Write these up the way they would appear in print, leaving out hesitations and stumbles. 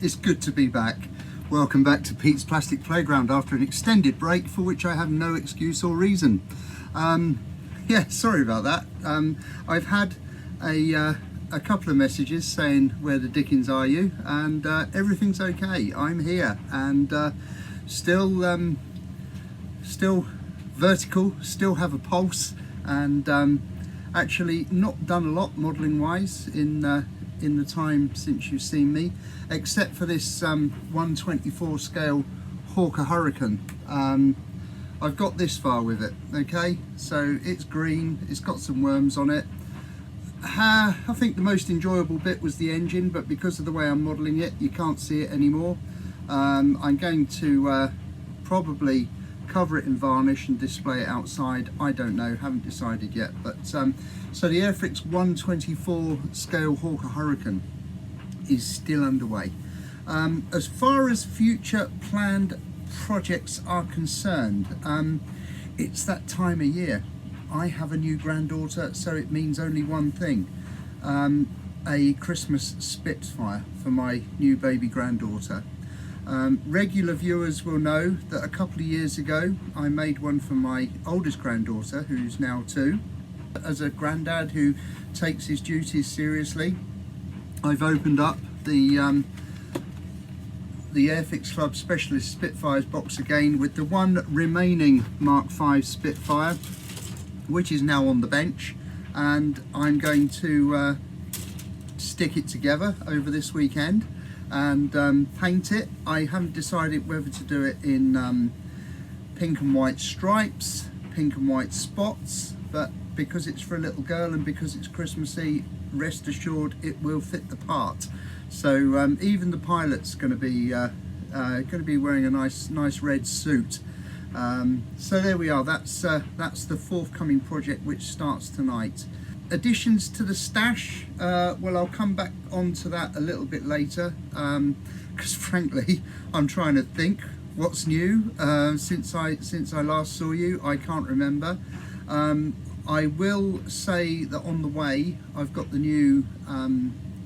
It's good to be back. Welcome back to Pete's Plastic Playground after an extended break for which I have no excuse or reason. Yeah, sorry about that. I've had a couple of messages saying where the dickens are you, and everything's okay. I'm here and still vertical, still have a pulse, and actually not done a lot modelling wise in the time since you've seen me, except for this 1/24 scale Hawker Hurricane. I've got this far with it, okay? So it's green, it's got some worms on it. I think the most enjoyable bit was the engine, but because of the way I'm modelling it, you can't see it anymore. I'm going to probably cover it in varnish and display it outside. I don't know, haven't decided yet. But so the Airfix 1/24 scale Hawker Hurricane is still underway. As far as future planned projects are concerned, it's that time of year. I have a new granddaughter, so it means only one thing: a Christmas Spitfire for my new baby granddaughter. Regular viewers will know that a couple of years ago I made one for my oldest granddaughter, who's now 2. As a granddad who takes his duties seriously, I've opened up the Airfix Club Specialist Spitfires box again with the one remaining Mark V Spitfire, which is now on the bench, and I'm going to stick it together over this weekend and paint it. I haven't decided whether to do it in pink and white stripes, pink and white spots, but because it's for a little girl and because it's Christmassy, rest assured it will fit the part. So even the pilot's going to be wearing a nice red suit. So there we are. That's the forthcoming project, which starts tonight. Additions to the stash, well, I'll come back onto that a little bit later, because frankly I'm trying to think what's new since I last saw you. I can't remember. I will say that on the way I've got the new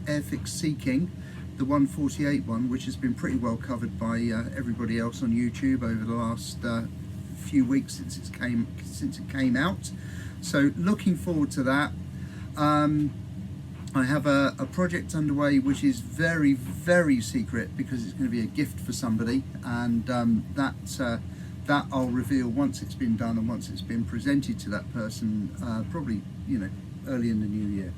Airfix Sea King, the 148 one, which has been pretty well covered by everybody else on YouTube over the last few weeks since it came out. So looking forward to that. I have a project underway which is very, very secret because it's going to be a gift for somebody, and that I'll reveal once it's been done and once it's been presented to that person, probably, you know, early in the new year.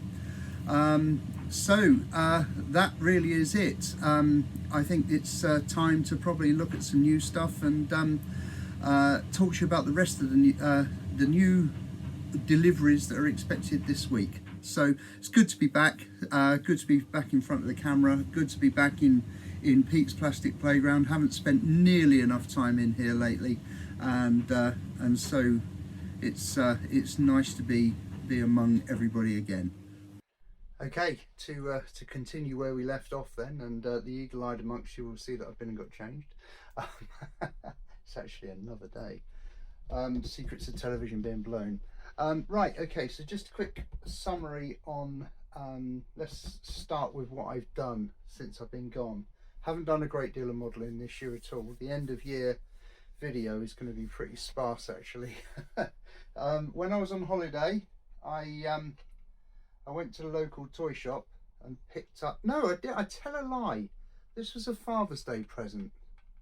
So that really is it. I think it's time to probably look at some new stuff and talk to you about the rest of the new deliveries that are expected this week. So it's good to be back, good to be back in front of the camera, good to be back in Pete's Plastic Playground. Haven't spent nearly enough time in here lately, and so it's nice to be among everybody again. Okay, to continue where we left off then, and the eagle-eyed amongst you will see that I've been and got changed. It's actually another day. Secrets of television being blown. Right, okay, so just a quick summary on, let's start with what I've done since I've been gone. Haven't done a great deal of modelling this year at all. The end of year video is going to be pretty sparse actually. When I was on holiday, I went to the local toy shop and picked up, no, I tell a lie. This was a Father's Day present,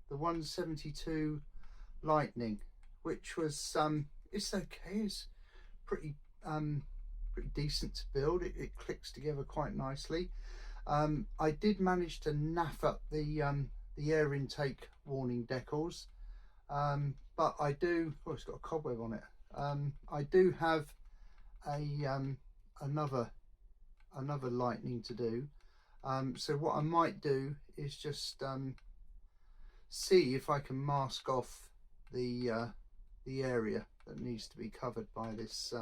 the 172 Lightning, which was, it's okay, it's pretty decent to build. It clicks together quite nicely. I did manage to naff up the air intake warning decals, but I do, oh, it's got a cobweb on it. I do have another Lightning to do. So what I might do is just see if I can mask off the area that needs to be covered by this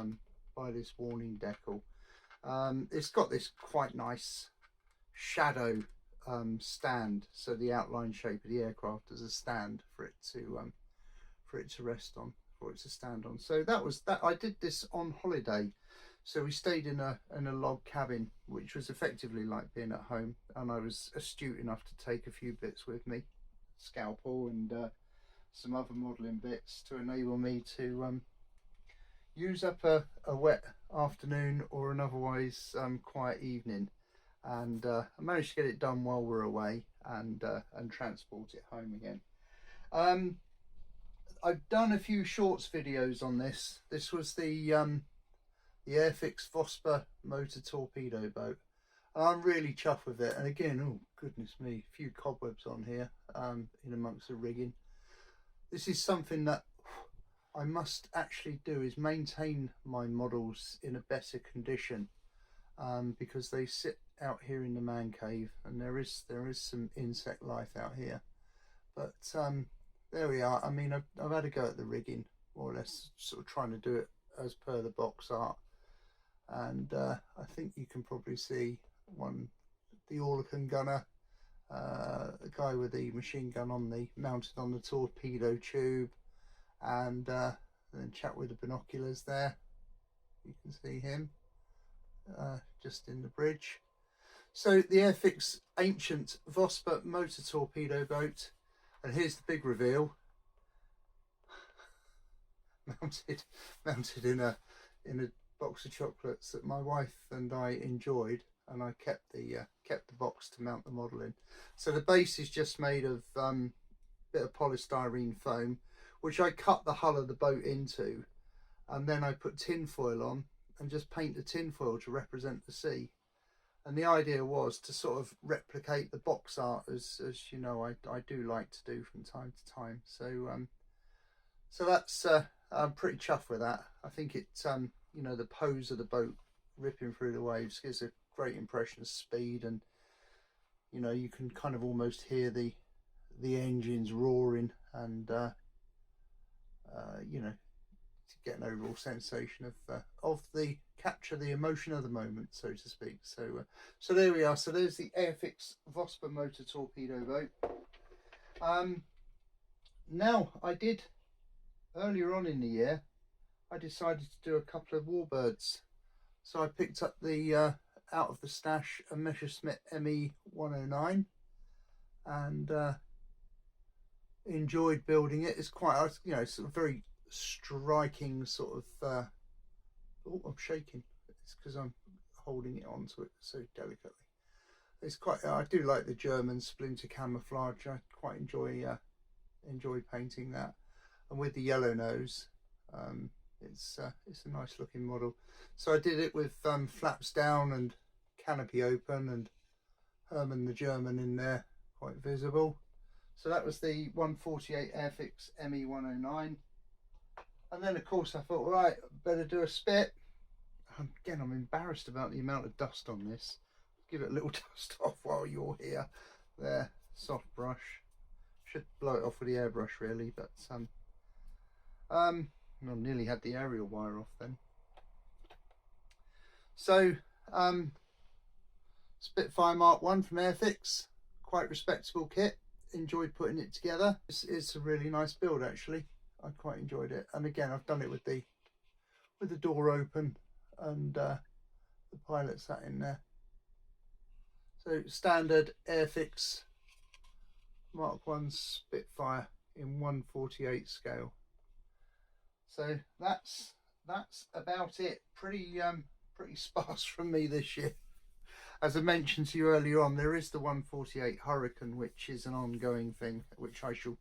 warning decal. It's got this quite nice shadow stand, so the outline shape of the aircraft as a stand for it to rest on, for it to stand on. So that was that. I did this on holiday, So we stayed in a log cabin, which was effectively like being at home, and I was astute enough to take a few bits with me, scalpel and some other modelling bits, to enable me to use up a wet afternoon or an otherwise quiet evening, and I managed to get it done while we're away and transport it home again. I've done a few shorts videos on this. This was the Airfix motor torpedo boat, and I'm really chuffed with it. And again, oh goodness me, a few cobwebs on here in amongst the rigging. This is something that I must actually do, is maintain my models in a better condition, because they sit out here in the man cave, and there is some insect life out here. But there we are. I mean, I've had a go at the rigging, more or less, sort of trying to do it as per the box art, and I think you can probably see the Orlecan gunner, a guy with the machine gun mounted on the torpedo tube, and then chap with the binoculars there, you can see him just in the bridge. So the Airfix ancient Vosper motor torpedo boat, and here's the big reveal. mounted in a box of chocolates that my wife and I enjoyed, and I kept the box to mount the model in. So the base is just made of bit of polystyrene foam, which I cut the hull of the boat into, and then I put tin foil on and just paint the tin foil to represent the sea. And the idea was to sort of replicate the box art, as you know I do like to do from time to time. So so that's I'm pretty chuffed with that. I think it you know, the pose of the boat ripping through the waves gives a great impression of speed, and you know, you can kind of almost hear the engines roaring, and you know, to get an overall sensation of the capture the emotion of the moment, so to speak. So so there we are. So there's the Airfix Vosper motor torpedo boat. Now, I did earlier on in the year, I decided to do a couple of Warbirds. So I picked up the out of the stash a Messerschmitt ME 109, and enjoyed building it. It's quite, you know, sort of very striking sort of oh, I'm shaking. It's because I'm holding it onto it so delicately. It's quite, I do like the German splinter camouflage. I quite enjoy painting that, and with the yellow nose, it's a nice looking model. So I did it with flaps down and canopy open, and Herman the German in there quite visible. So that was the 148 Airfix ME 109. And then of course I thought, right, better do a spit. Again, I'm embarrassed about the amount of dust on this. Give it a little dust off while you're here. There, soft brush. Should blow it off with the airbrush really, but I nearly had the aerial wire off then. So Spitfire Mark 1 from Airfix, quite respectable kit. Enjoyed putting it together. It's a really nice build actually. I quite enjoyed it, and again I've done it with the door open and the pilot sat in there. So standard Airfix Mark 1 Spitfire in 1/48 scale. So that's about it. Pretty sparse from me this year. As I mentioned to you earlier on, there is the 1/48 Hurricane, which is an ongoing thing, which I shall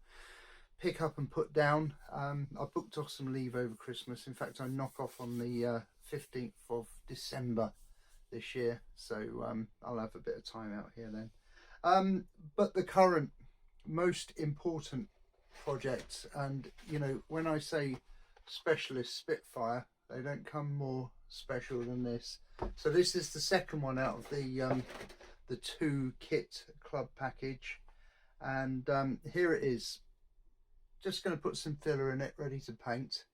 pick up and put down. I booked off some leave over Christmas. In fact, I knock off on the 15th of December this year, so I'll have a bit of time out here then. But the current most important project, and you know, when I say specialist Spitfire, they don't come more special than this. So this is the second one out of the 2 kit club package, and here it is. Just going to put some filler in it, ready to paint,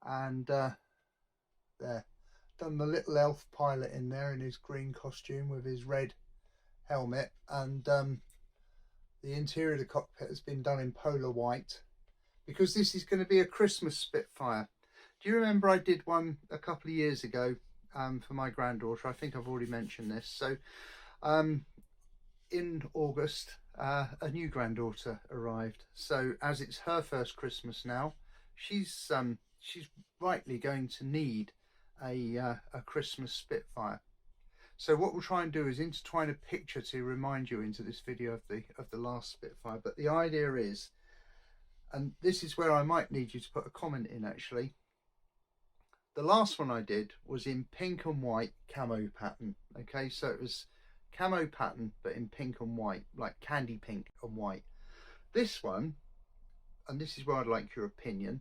and there, done the little elf pilot in there in his green costume with his red helmet, and the interior of the cockpit has been done in polar white, because this is going to be a Christmas Spitfire. Do you remember I did one a couple of years ago for my granddaughter. I think I've already mentioned this. So in August, a new granddaughter arrived. So as it's her first Christmas now, she's rightly going to need a Christmas Spitfire. So what we'll try and do is intertwine a picture to remind you into this video of the last Spitfire. But the idea is, and this is where I might need you to put a comment in actually, the last one I did was in pink and white camo pattern. Okay, so it was camo pattern but in pink and white, like candy pink and white. This one, and this is where I'd like your opinion,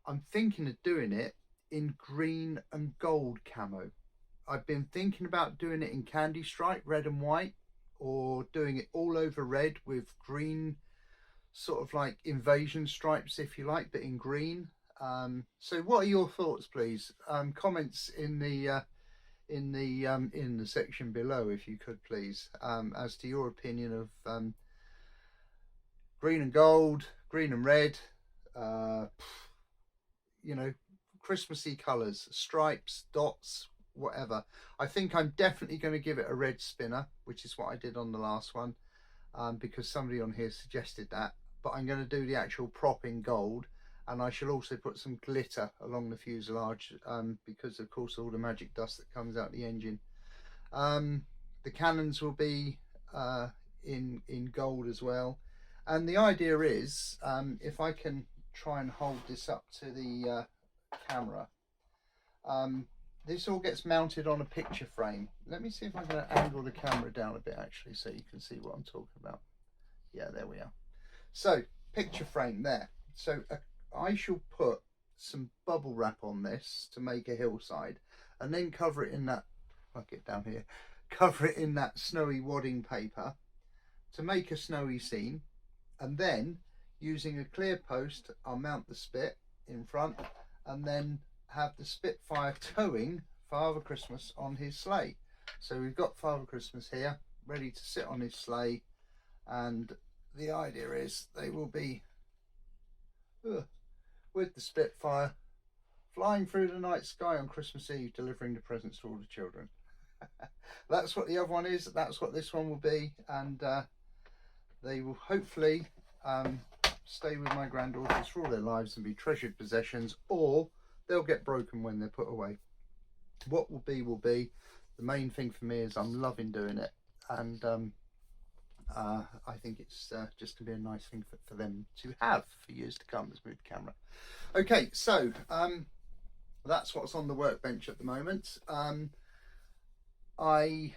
I'm thinking of doing it in green and gold camo. I've been thinking about doing it in candy stripe, red and white, or doing it all over red with green, sort of like invasion stripes if you like, but in green. So what are your thoughts, please? Comments in the section below, if you could please, as to your opinion of green and gold, green and red, you know, Christmassy colours, stripes, dots, whatever. I think I'm definitely going to give it a red spinner, which is what I did on the last one, because somebody on here suggested that. But I'm going to do the actual prop in gold, and I shall also put some glitter along the fuselage, because of course all the magic dust that comes out the engine. The cannons will be in gold as well, and the idea is, if I can try and hold this up to the camera, this all gets mounted on a picture frame. Let me see if I can angle the camera down a bit actually, so you can see what I'm talking about. Yeah, there we are. So picture frame there. So I shall put some bubble wrap on this to make a hillside, and then cover it in that, I'll get down here, cover it in that snowy wadding paper to make a snowy scene. And then using a clear post, I'll mount the Spit in front, and then have the Spitfire towing Father Christmas on his sleigh. So we've got Father Christmas here ready to sit on his sleigh, and the idea is they will be with the Spitfire flying through the night sky on Christmas Eve, delivering the presents to all the children. That's what the other one is, that's what this one will be, and they will hopefully stay with my granddaughters for all their lives and be treasured possessions, or they'll get broken when they're put away. What will be will be. The main thing for me is I'm loving doing it, and I think it's just going to be a nice thing for them to have for years to come. Let's move the camera. Okay, so that's what's on the workbench at the moment. I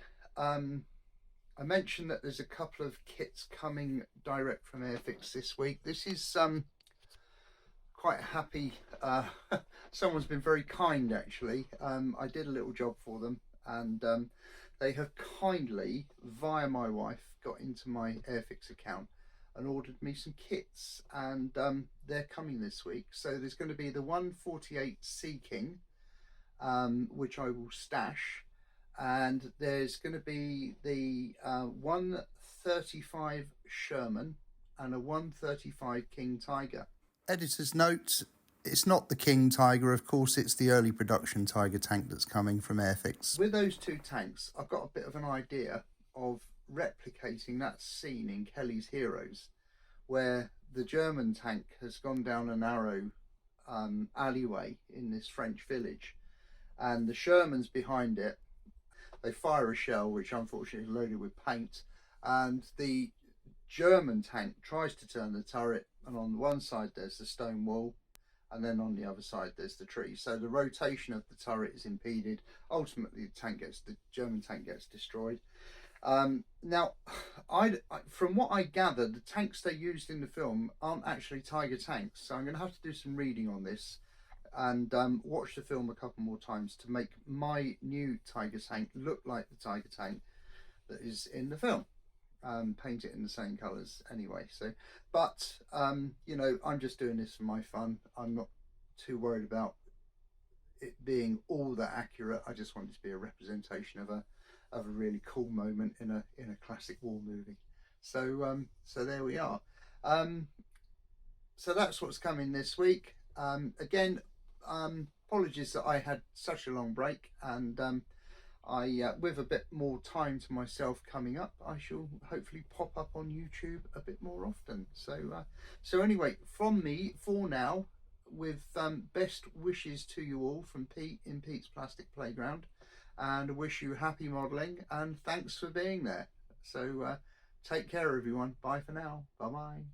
mentioned that there's a couple of kits coming direct from Airfix this week. This is quite happy. Someone's been very kind actually. I did a little job for them, and they have kindly, via my wife, got into my Airfix account and ordered me some kits, and they're coming this week. So there's going to be the 148 Sea King, which I will stash, and there's going to be the 135 Sherman and a 135 King Tiger. Editor's note, it's not the King Tiger, of course, it's the early production Tiger tank that's coming from Airfix. With those two tanks, I've got a bit of an idea of replicating that scene in Kelly's Heroes, where the German tank has gone down a narrow alleyway in this French village, and the Sherman's behind it. They fire a shell, which unfortunately is loaded with paint, and the German tank tries to turn the turret, and on one side there's the stone wall, and then on the other side there's the tree. So the rotation of the turret is impeded. Ultimately the German tank gets destroyed. Now, from what I gather, the tanks they used in the film aren't actually Tiger tanks, so I'm going to have to do some reading on this and watch the film a couple more times to make my new Tiger tank look like the Tiger tank that is in the film. Paint it in the same colours anyway. So, but you know, I'm just doing this for my fun. I'm not too worried about it being all that accurate. I just want it to be a representation of a really cool moment in a classic war movie. So so there we are. So that's what's coming this week. Again, Apologies that I had such a long break, and with a bit more time to myself coming up, I shall hopefully pop up on YouTube a bit more often. So anyway, from me for now, with best wishes to you all from Pete in Pete's Plastic Playground, and I wish you happy modelling, and thanks for being there. So take care everyone, bye for now, bye bye.